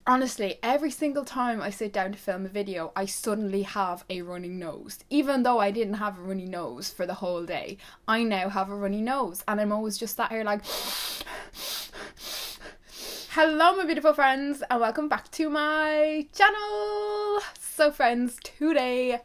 Honestly, every single time I sit down to film a video, I suddenly have a running nose. Even though I didn't have a runny nose for the whole day, I now have a runny nose, and I'm always just sat here like... Hello my beautiful friends, and welcome back to my channel. So friends, today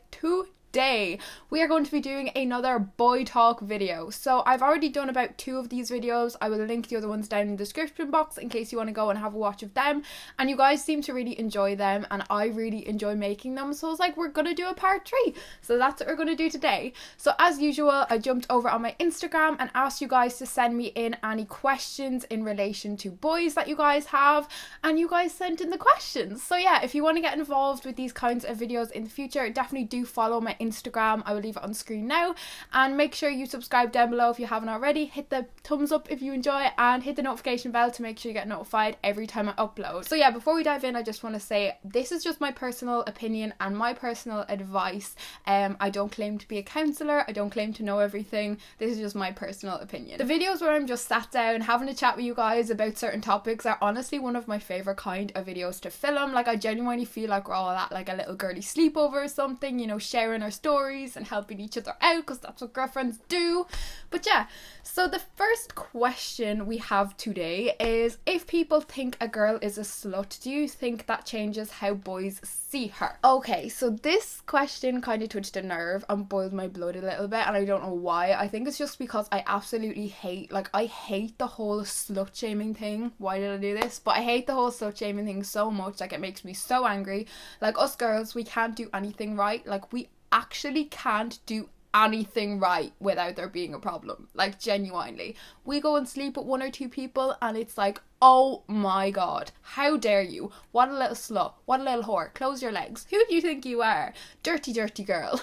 we are going to be doing another boy talk video. So I've already done about 2 of these videos. I will link the other ones down in the description box in case you want to go and have a watch of them, and you guys seem to really enjoy them and I really enjoy making them, so I was like, we're gonna do a part 3. So that's what we're gonna do today. So as usual, I jumped over on my Instagram and asked you guys to send me in any questions in relation to boys that you guys have, and you guys sent in the questions. So yeah, if you want to get involved with these kinds of videos in the future, definitely do follow my Instagram. I will leave it on screen now, and make sure you subscribe down below if you haven't already. Hit the thumbs up if you enjoy it, and hit the notification bell to make sure you get notified every time I upload. So yeah, before we dive in, I just want to say this is just my personal opinion and my personal advice. I don't claim to be a counsellor, I don't claim to know everything. This is just my personal opinion. The videos where I'm just sat down having a chat with you guys about certain topics are honestly one of my favourite kind of videos to film. Like, I genuinely feel like we're all at like a little girly sleepover or something, you know, sharing our stories and helping each other out, because that's what girlfriends do. But yeah, so the first question we have today is, if people think a girl is a slut, do you think that changes how boys see her? Okay, so this question kind of touched a nerve and boiled my blood a little bit, and I don't know why. I think it's just because I absolutely hate the whole slut shaming thing. Why did I do this? But I hate the whole slut shaming thing so much. Like, it makes me so angry. Like, us girls, we can't do anything right. Like, we actually can't do anything right without there being a problem. Like, genuinely, we go and sleep with 1 or 2 people and it's like, oh my god, how dare you, what a little slut, what a little whore, close your legs, who do you think you are, dirty girl.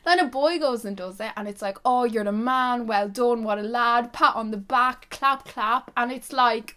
Then a boy goes and does it and it's like, oh, you're the man, well done, what a lad, pat on the back, clap, and it's like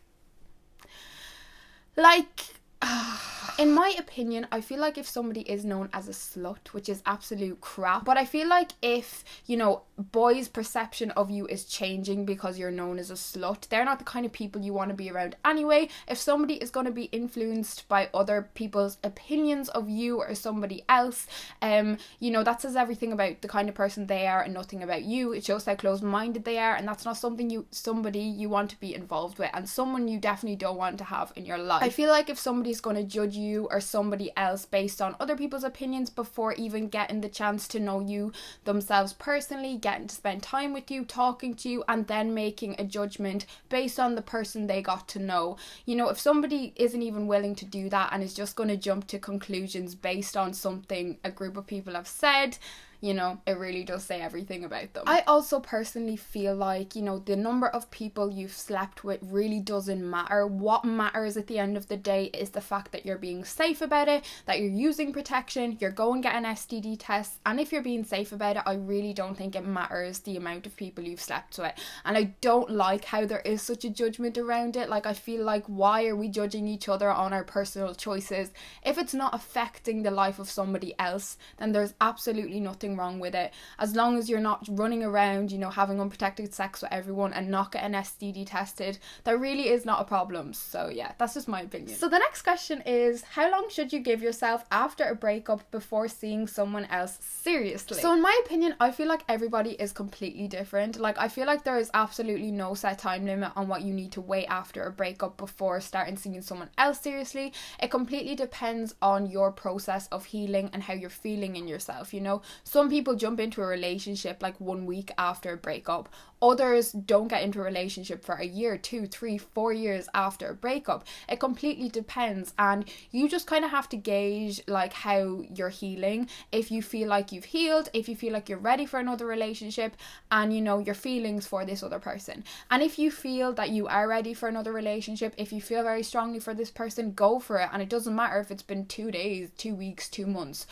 in my opinion, I feel like if somebody is known as a slut, which is absolute crap, but I feel like if, you know, boys' perception of you is changing because you're known as a slut, they're not the kind of people you want to be around anyway. If somebody is going to be influenced by other people's opinions of you or somebody else, you know, that says everything about the kind of person they are and nothing about you. It shows how closed-minded they are, and that's not somebody you want to be involved with, and someone you definitely don't want to have in your life. I feel like if somebody's going to judge you or somebody else based on other people's opinions before even getting the chance to know you themselves personally, getting to spend time with you, talking to you, and then making a judgment based on the person they got to know. You know, if somebody isn't even willing to do that and is just going to jump to conclusions based on something a group of people have said, you know, it really does say everything about them. I also personally feel like, you know, the number of people you've slept with really doesn't matter. What matters at the end of the day is the fact that you're being safe about it, that you're using protection, you're going to get an STD test, and if you're being safe about it, I really don't think it matters the amount of people you've slept with. And I don't like how there is such a judgment around it. Like, I feel like, why are we judging each other on our personal choices? If it's not affecting the life of somebody else, then there's absolutely nothing wrong with it. As long as you're not running around, you know, having unprotected sex with everyone and not getting STD tested, that really is not a problem. So yeah, that's just my opinion. So the next question is, how long should you give yourself after a breakup before seeing someone else seriously? So in my opinion, I feel like everybody is completely different. Like, I feel like there is absolutely no set time limit on what you need to wait after a breakup before starting seeing someone else seriously. It completely depends on your process of healing and how you're feeling in yourself, you know. Some people jump into a relationship like 1 week after a breakup. Others don't get into a relationship for a year, 2, 3, 4 years after a breakup. It completely depends, and you just kind of have to gauge like how you're healing. If you feel like you've healed, if you feel like you're ready for another relationship, and you know your feelings for this other person. And if you feel that you are ready for another relationship, if you feel very strongly for this person, go for it. And it doesn't matter if it's been 2 days, 2 weeks, 2 months.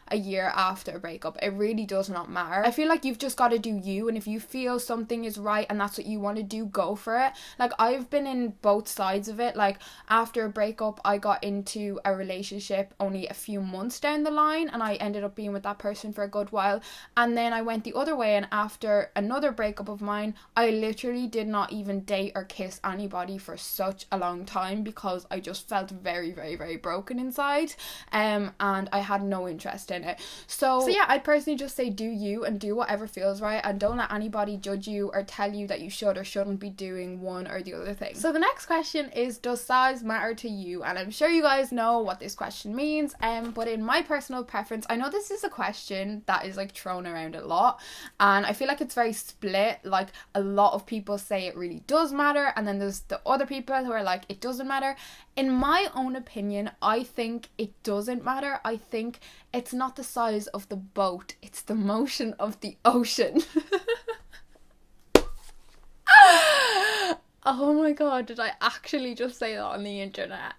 a year after a breakup. It really does not matter. I feel like you've just got to do you, and if you feel something is right and that's what you want to do, go for it. Like, I've been in both sides of it. Like, after a breakup, I got into a relationship only a few months down the line, and I ended up being with that person for a good while, and then I went the other way, and after another breakup of mine, I literally did not even date or kiss anybody for such a long time because I just felt very, very, very broken inside, and I had no interest in it. So yeah, I'd personally just say do you, and do whatever feels right, and don't let anybody judge you or tell you that you should or shouldn't be doing one or the other thing. So the next question is, does size matter to you? And I'm sure you guys know what this question means, but in my personal preference, I know this is a question that is like thrown around a lot, and I feel like it's very split. Like, a lot of people say it really does matter, and then there's the other people who are like, it doesn't matter. In my own opinion, I think it doesn't matter. I think it's not the size of the boat, it's the motion of the ocean. Oh my god, did I actually just say that on the internet?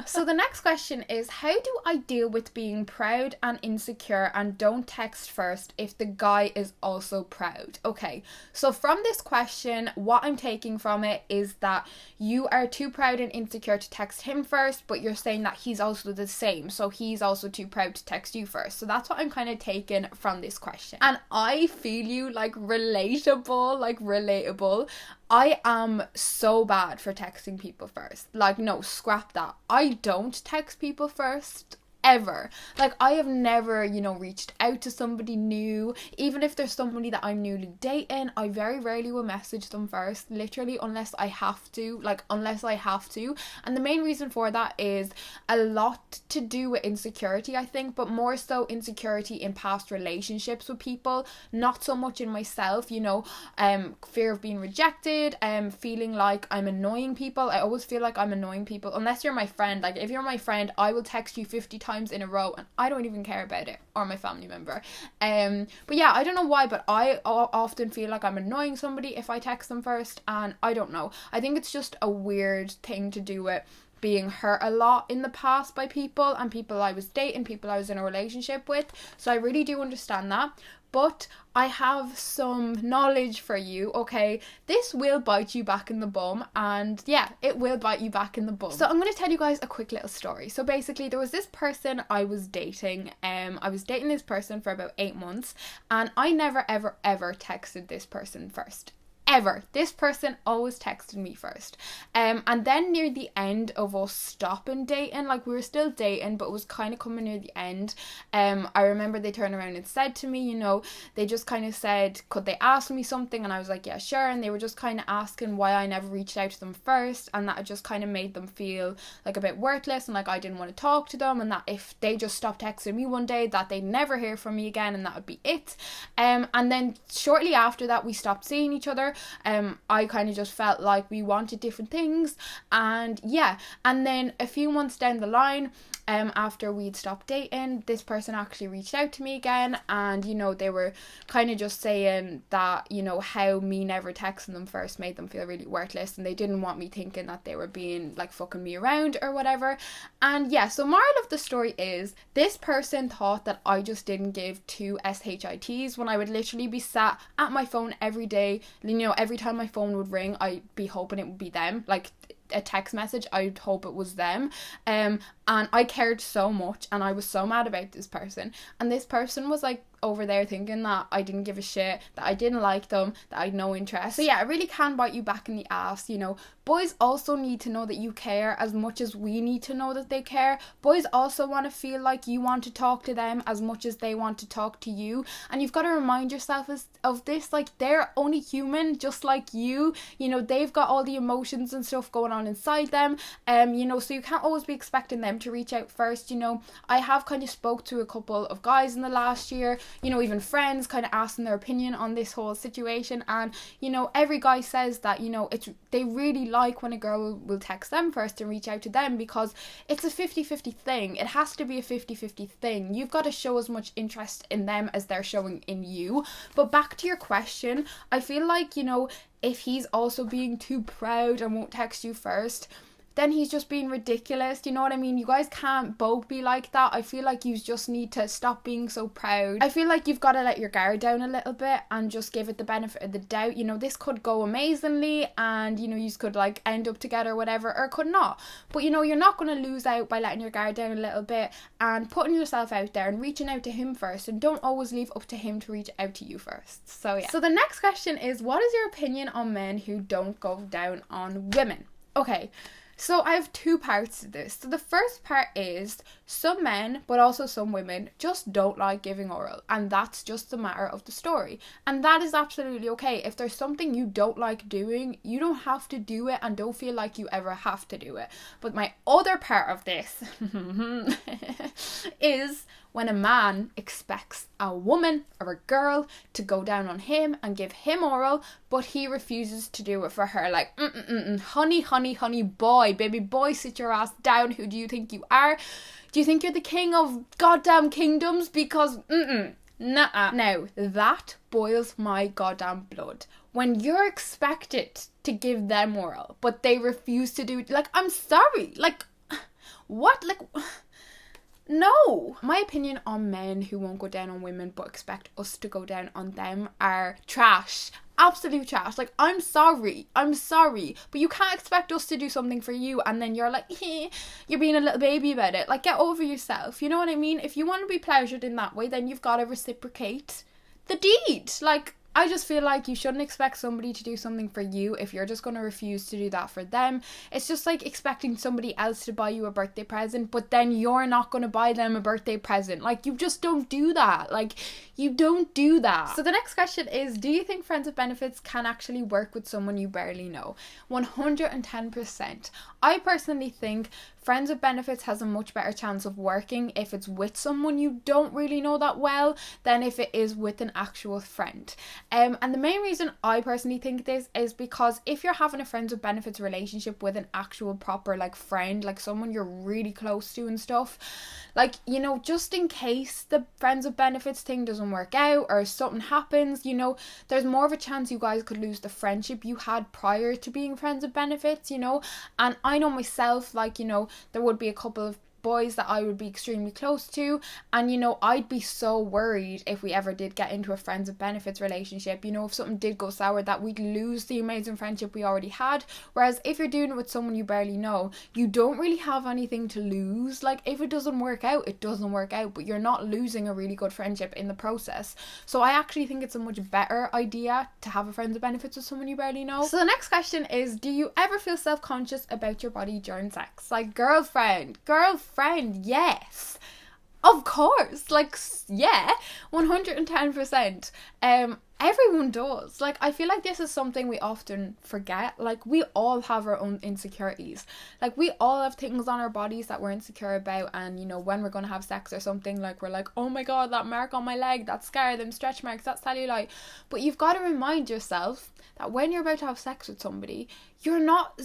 So the next question is, how do I deal with being proud and insecure and don't text first if the guy is also proud? Okay, so from this question, what I'm taking from it is that you are too proud and insecure to text him first, but you're saying that he's also the same, so he's also too proud to text you first. So that's what I'm kind of taking from this question. And I feel you, like, relatable, like relatable. I am so bad for texting people first. Like, no, scrap that. I don't text people first. Ever. Like, I have never, reached out to somebody new. Even if there's somebody that I'm newly dating, I very rarely will message them first, literally, unless I have to. And the main reason for that is a lot to do with insecurity, I think, but more so insecurity in past relationships with people, not so much in myself, fear of being rejected, feeling like I'm annoying people. I always feel like I'm annoying people, unless you're my friend. Like, if you're my friend, I will text you 50 times in a row and I don't even care about it, or my family member. But yeah, I don't know why, but I often feel like I'm annoying somebody if I text them first, and I don't know. I think it's just a weird thing to do with being hurt a lot in the past by people, and people I was dating, people I was in a relationship with. So I really do understand that. But I have some knowledge for you, okay? This will bite you back in the bum, and yeah, it will bite you back in the bum. So I'm going to tell you guys a quick little story. So basically, there was this person I was dating. I was dating this person for about 8 months, and I never, ever, ever texted this person first. Ever. This person always texted me first. And then near the end of us stopping dating, like, we were still dating, but it was kind of coming near the end, I remember they turned around and said to me, they just kind of said, could they ask me something? And I was like, yeah, sure. And they were just kind of asking why I never reached out to them first, and that just kind of made them feel like a bit worthless, and like I didn't want to talk to them, and that if they just stopped texting me one day, that they'd never hear from me again, and that would be it. And then shortly after that, we stopped seeing each other. I kind of just felt like we wanted different things, and yeah, and then a few months down the line, after we'd stopped dating, this person actually reached out to me again, and they were kind of just saying that how me never texting them first made them feel really worthless, and they didn't want me thinking that they were being like fucking me around or whatever. And yeah, so moral of the story is, this person thought that I just didn't give two SHITs when I would literally be sat at my phone every day. Every time my phone would ring, I'd be hoping it would be them, like a text message, I'd hope it was them. And I cared so much, and I was so mad about this person, and this person was like over there thinking that I didn't give a shit, that I didn't like them, that I had no interest. So yeah, it really can bite you back in the ass. Boys also need to know that you care as much as we need to know that they care. Boys also want to feel like you want to talk to them as much as they want to talk to you, and you've got to remind yourself of this, like, they're only human just like you. They've got all the emotions and stuff going on inside them, so you can't always be expecting them to reach out first. I have kind of spoke to a couple of guys in the last year, even friends, kind of asking their opinion on this whole situation, and every guy says that they really like when a girl will text them first and reach out to them, because it's a 50-50 thing. It has to be a 50-50 thing. You've got to show as much interest in them as they're showing in you. But back to your question, I feel like if he's also being too proud and won't text you first, then he's just being ridiculous. Do you know what I mean? You guys can't both be like that. I feel like you just need to stop being so proud. I feel like you've got to let your guard down a little bit and just give it the benefit of the doubt. You know, this could go amazingly and, you know, you could like end up together or whatever, or it could not. But, you know, you're not going to lose out by letting your guard down a little bit and putting yourself out there and reaching out to him first, and don't always leave up to him to reach out to you first. So yeah. So the next question is, what is your opinion on men who don't go down on women? Okay. So I have two parts to this. So the first part is some men, but also some women, just don't like giving oral. And that's just the matter of the story. And that is absolutely okay. If there's something you don't like doing, you don't have to do it and don't feel like you ever have to do it. But my other part of this is when a man expects a woman or a girl to go down on him and give him oral, but he refuses to do it for her. Like, honey, honey, honey boy, baby boy, sit your ass down. Who do you think you are? Do you think you're the king of goddamn kingdoms? Because, nuh-uh. Now, that boils my goddamn blood. When you're expected to give them oral, but they refuse to do it, like, I'm sorry. Like, what? Like... No! My opinion on men who won't go down on women but expect us to go down on them are trash. Absolute trash. Like, I'm sorry, but you can't expect us to do something for you and then you're like, you're being a little baby about it. Like, get over yourself. You know what I mean? If you want to be pleasured in that way, then you've got to reciprocate the deed. Like, I just feel like you shouldn't expect somebody to do something for you if you're just going to refuse to do that for them. It's just like expecting somebody else to buy you a birthday present, but then you're not going to buy them a birthday present. Like, you just don't do that. Like, you don't do that. So the next question is, do you think friends with benefits can actually work with someone you barely know? 110%. I personally think friends with benefits has a much better chance of working if it's with someone you don't really know that well than if it is with an actual friend. And the main reason I personally think this is because if you're having a friends with benefits relationship with an actual proper like friend, like someone you're really close to and stuff, like, you know, just in case the friends with benefits thing doesn't work out or something happens, you know, there's more of a chance you guys could lose the friendship you had prior to being friends with benefits, you know. And I know myself, like, you know, there would be a couple of boys that I would be extremely close to, and you know, I'd be so worried if we ever did get into a friends with benefits relationship, you know, if something did go sour, that we'd lose the amazing friendship we already had. Whereas if you're doing it with someone you barely know, you don't really have anything to lose. Like, if it doesn't work out, it doesn't work out, but you're not losing a really good friendship in the process. So I actually think it's a much better idea to have a friends with benefits with someone you barely know. So the next question is, do you ever feel self-conscious about your body during sex? Like, girlfriend, yes, of course, like, yeah, 110%. Everyone does. Like, I feel like this is something we often forget. Like, we all have our own insecurities. Like, we all have things on our bodies that we're insecure about, and, you know, when we're going to have sex or something, like, we're like, oh my god, that mark on my leg, that scar, them stretch marks, that's cellulite. But you've got to remind yourself that when you're about to have sex with somebody, you're not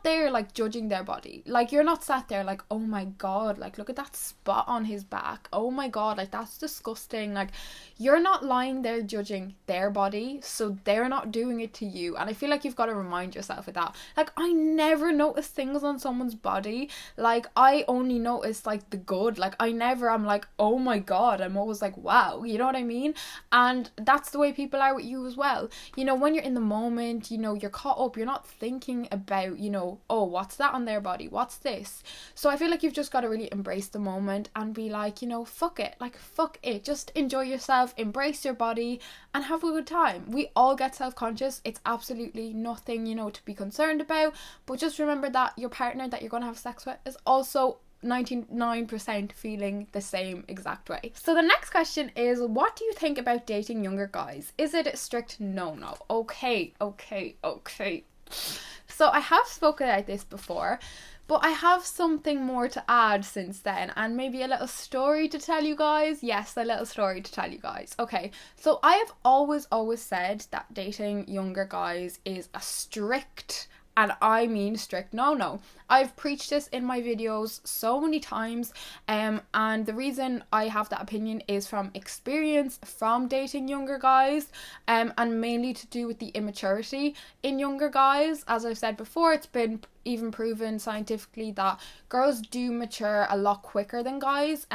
there like judging their body. Like, you're not sat there like, oh my god, like, look at that spot on his back, oh my god, like, that's disgusting. Like, you're not lying there judging their body, so they're not doing it to you. And I feel like you've got to remind yourself of that. Like, I never notice things on someone's body. Like, I only notice like the good. Like, I'm like, oh my god. I'm always like, wow, you know what I mean? And that's the way people are with you as well. You know, when you're in the moment, you know, you're caught up, you're not thinking about, you know, oh, what's that on their body, what's this? So I feel like you've just got to really embrace the moment and be like, you know, fuck it, just enjoy yourself, embrace your body and have a good time. We all get self-conscious. It's absolutely nothing, you know, to be concerned about, but just remember that your partner that you're going to have sex with is also 99% feeling the same exact way. So the next question is, what do you think about dating younger guys? Is it a strict no-no? Okay. So I have spoken about this before, but I have something more to add since then, and maybe a little story to tell you guys. Yes, a little story to tell you guys. Okay, so I have always said that dating younger guys is a strict and I mean strict no. I've preached this in my videos so many times, and the reason I have that opinion is from experience from dating younger guys, and mainly to do with the immaturity in younger guys. As I've said before, it's been even proven scientifically that girls do mature a lot quicker than guys.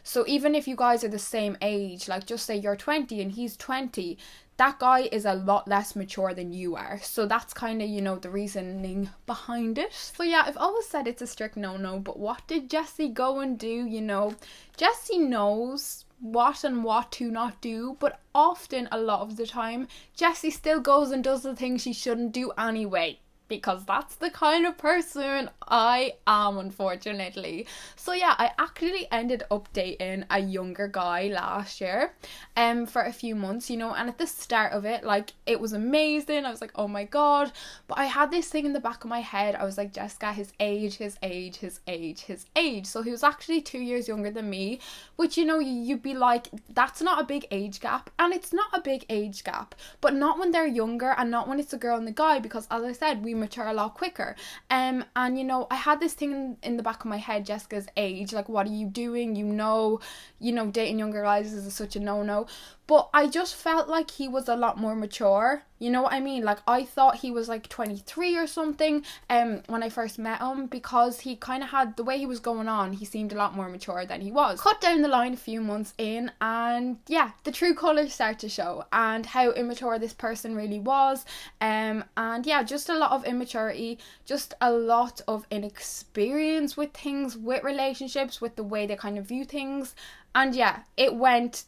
So even if you guys are the same age, like just say you're 20 and he's 20, that guy is a lot less mature than you are. So that's kind of, you know, the reasoning behind it. So yeah, I've always said it's a strict no, but what did Jessie go and do? You know, Jessie knows what and what to not do, but often, a lot of the time, Jessie still goes and does the things she shouldn't do anyway, because that's the kind of person I am, unfortunately. So yeah, I actually ended up dating a younger guy last year for a few months, you know, and at the start of it, like, it was amazing. I was like, oh my god, but I had this thing in the back of my head. I was like, Jessica, his age. So he was actually 2 years younger than me, which, you know, you'd be like, that's not a big age gap, and it's not a big age gap, but not when they're younger and not when it's a girl and a guy, because as I said, we mature a lot quicker. And you know, I had this thing in the back of my head, Jessica's age, like, what are you doing? You know, dating younger guys is such a no. But I just felt like he was a lot more mature. You know what I mean? Like, I thought he was like 23 or something when I first met him, because he kind of had, the way he was going on, he seemed a lot more mature than he was. Cut down the line a few months in, and yeah, the true colours start to show, and how immature this person really was. And yeah, just a lot of immaturity, just a lot of inexperience with things, with relationships, with the way they kind of view things. And yeah, it went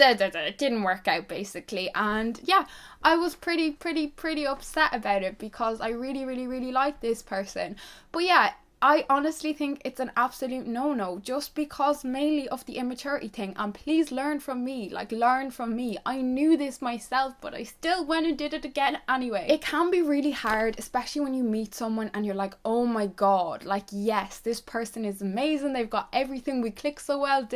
it didn't work out, basically. And yeah, I was pretty upset about it, because I really like this person. But yeah, I honestly think it's an absolute no, just because mainly of the immaturity thing. And please learn from me, like, learn from me. I knew this myself, but I still went and did it again anyway. It can be really hard, especially when you meet someone and you're like, oh my god, like, yes, this person is amazing, they've got everything, we click so well,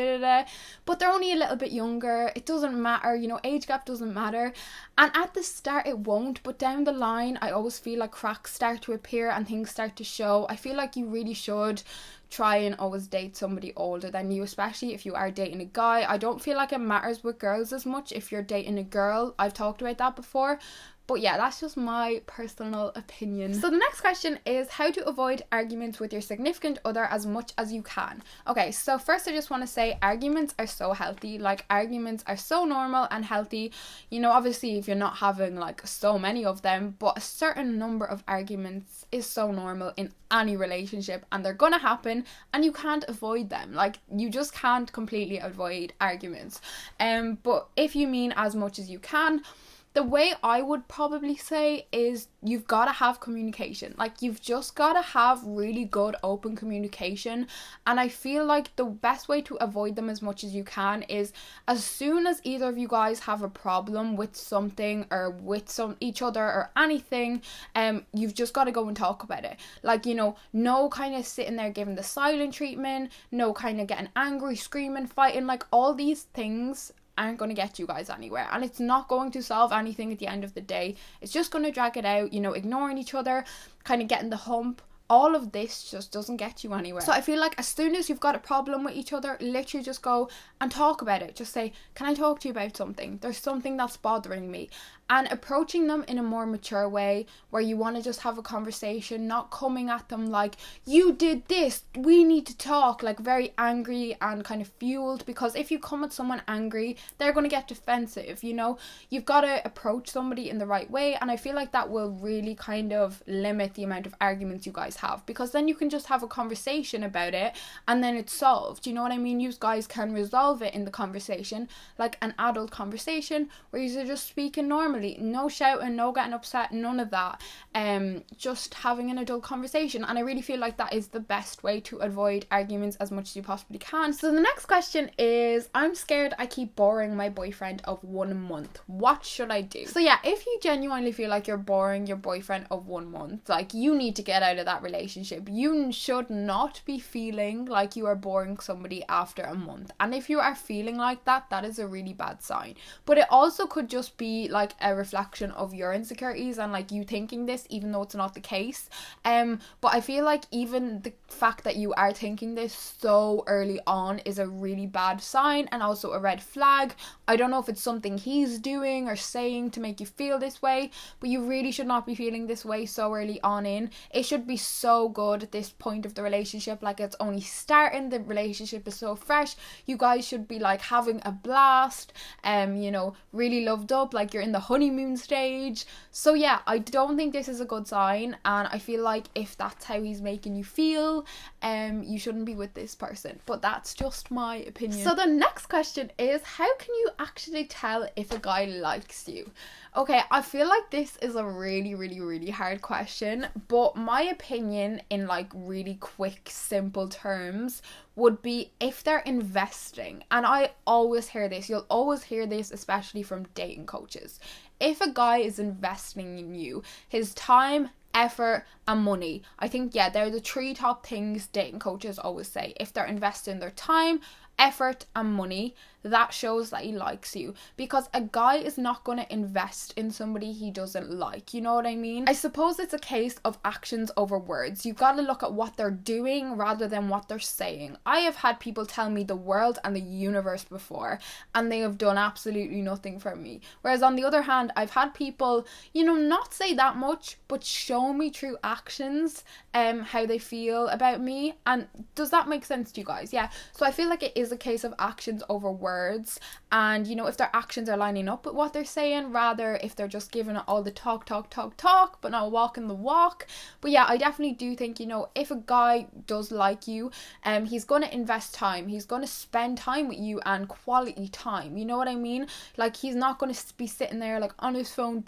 but they're only a little bit younger. It doesn't matter, you know, age gap doesn't matter. And at the start it won't, but down the line I always feel like cracks start to appear and things start to show. I feel like you really should try and always date somebody older than you, especially if you are dating a guy. I don't feel like it matters with girls as much if you're dating a girl. I've talked about that before. But yeah, that's just my personal opinion. So the next question is how to avoid arguments with your significant other as much as you can. Okay, so first I just want to say arguments are so healthy. Like, arguments are so normal and healthy. You know, obviously if you're not having like so many of them, but a certain number of arguments is so normal in any relationship, and they're gonna happen and you can't avoid them. Like, you just can't completely avoid arguments. But if you mean as much as you can, the way I would probably say is you've got to have communication. Like, you've just got to have really good open communication. And I feel like the best way to avoid them as much as you can is as soon as either of you guys have a problem with something or with each other or anything, you've just got to go and talk about it. Like, you know, no kind of sitting there giving the silent treatment, no kind of getting angry, screaming, fighting. Like, all these things aren't going to get you guys anywhere, and it's not going to solve anything at the end of the day. It's just going to drag it out, you know, ignoring each other, kind of getting the hump. All of this just doesn't get you anywhere. So I feel like as soon as you've got a problem with each other, literally just go and talk about it. Just say, can I talk to you about something? There's something that's bothering me. And approaching them in a more mature way, where you want to just have a conversation, not coming at them like, you did this, we need to talk, like very angry and kind of fueled. Because if you come at someone angry, they're going to get defensive, you know. You've got to approach somebody in the right way, and I feel like that will really kind of limit the amount of arguments you guys have, because then you can just have a conversation about it and then it's solved. You know what I mean? You guys can resolve it in the conversation, like an adult conversation where you're just speaking normally. No shouting, no getting upset, none of that. Just having an adult conversation. And I really feel like that is the best way to avoid arguments as much as you possibly can. So the next question is, I'm scared I keep boring my boyfriend of 1 month. What should I do? So yeah, if you genuinely feel like you're boring your boyfriend of 1 month, like, you need to get out of that relationship. You should not be feeling like you are boring somebody after a month. And if you are feeling like that, that is a really bad sign. But it also could just be like a reflection of your insecurities and like you thinking this even though it's not the case. But I feel like even the fact that you are thinking this so early on is a really bad sign and also a red flag. I don't know if it's something he's doing or saying to make you feel this way, but you really should not be feeling this way so early on in. It should be so good at this point of the relationship, like it's only starting, the relationship is so fresh, you guys should be like having a blast, you know, really loved up, like you're in the honeymoon stage. So yeah, I don't think this is a good sign, and I feel like if that's how he's making you feel, you shouldn't be with this person. But that's just my opinion. So the next question is, how can you actually tell if a guy likes you? Okay, I feel like this is a really hard question, but my opinion in like really quick, simple terms would be if they're investing. And I always hear this, you'll always hear this, especially from dating coaches. If a guy is investing in you, his time, effort and money, I think, yeah, they're the 3 top things dating coaches always say. If they're investing their time, effort and money, that shows that he likes you, because a guy is not going to invest in somebody he doesn't like, you know what I mean? I suppose it's a case of actions over words. You've got to look at what they're doing rather than what they're saying. I have had people tell me the world and the universe before, and they have done absolutely nothing for me. Whereas on the other hand, I've had people, you know, not say that much, but show me through actions how they feel about me. And does that make sense to you guys? Yeah. So I feel like it is a case of actions over words, and you know, if their actions are lining up with what they're saying, rather if they're just giving it all the talk but not walking the walk. But yeah, I definitely do think, you know, if a guy does like you, he's going to invest time, he's going to spend time with you, and quality time, you know what I mean? Like, he's not going to be sitting there like on his phone,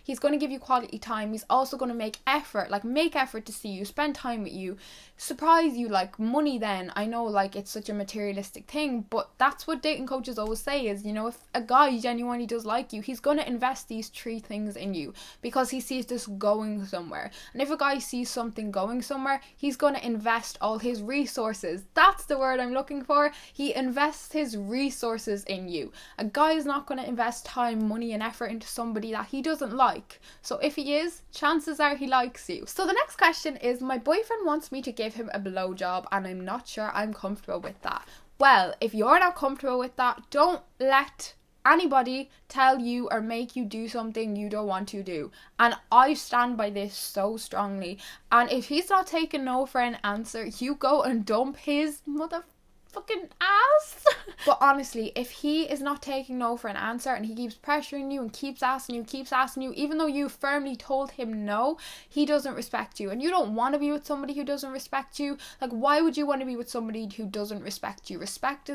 he's going to give you quality time. He's also going to make effort to see you, spend time with you, surprise you. Like, money, then I know like it's such a materialistic thing, but that's what dating coaches always say is, you know, if a guy genuinely does like you, he's going to invest these 3 things in you because he sees this going somewhere. And if a guy sees something going somewhere, he's going to invest all his resources. That's the word I'm looking for. He invests his resources in you. A guy is not going to invest time, money and effort into somebody that he doesn't like. So if he is, chances are he likes you. So the next question is, my boyfriend wants me to give him a blowjob and I'm not sure I'm comfortable with that. Well, if you're not comfortable with that, don't let anybody tell you or make you do something you don't want to do. And I stand by this so strongly. And if he's not taking no for an answer, you go and dump his motherfucking ass. But honestly, if he is not taking no for an answer and he keeps pressuring you and keeps asking you, even though you firmly told him no, he doesn't respect you. And you don't want to be with somebody who doesn't respect you. Like, why would you want to be with somebody who doesn't respect you? Respect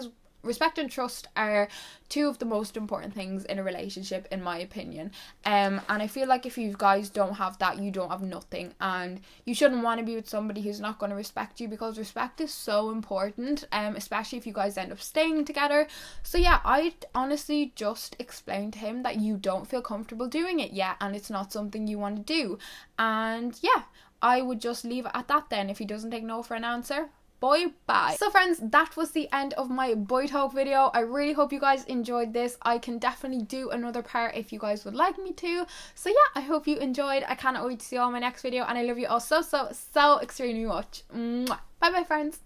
and trust are 2 of the most important things in a relationship, in my opinion. And I feel like if you guys don't have that, you don't have nothing. And you shouldn't want to be with somebody who's not going to respect you, because respect is so important, especially if you guys end up staying together. So yeah, I honestly just explained to him that you don't feel comfortable doing it yet, and it's not something you want to do. And yeah, I would just leave it at that then. If he doesn't take no for an answer, boy, bye. So friends, that was the end of my boy talk video. I really hope you guys enjoyed this. I can definitely do another part if you guys would like me to. So yeah, I hope you enjoyed. I cannot wait to see you all in my next video, and I love you all so extremely much. Bye bye, friends.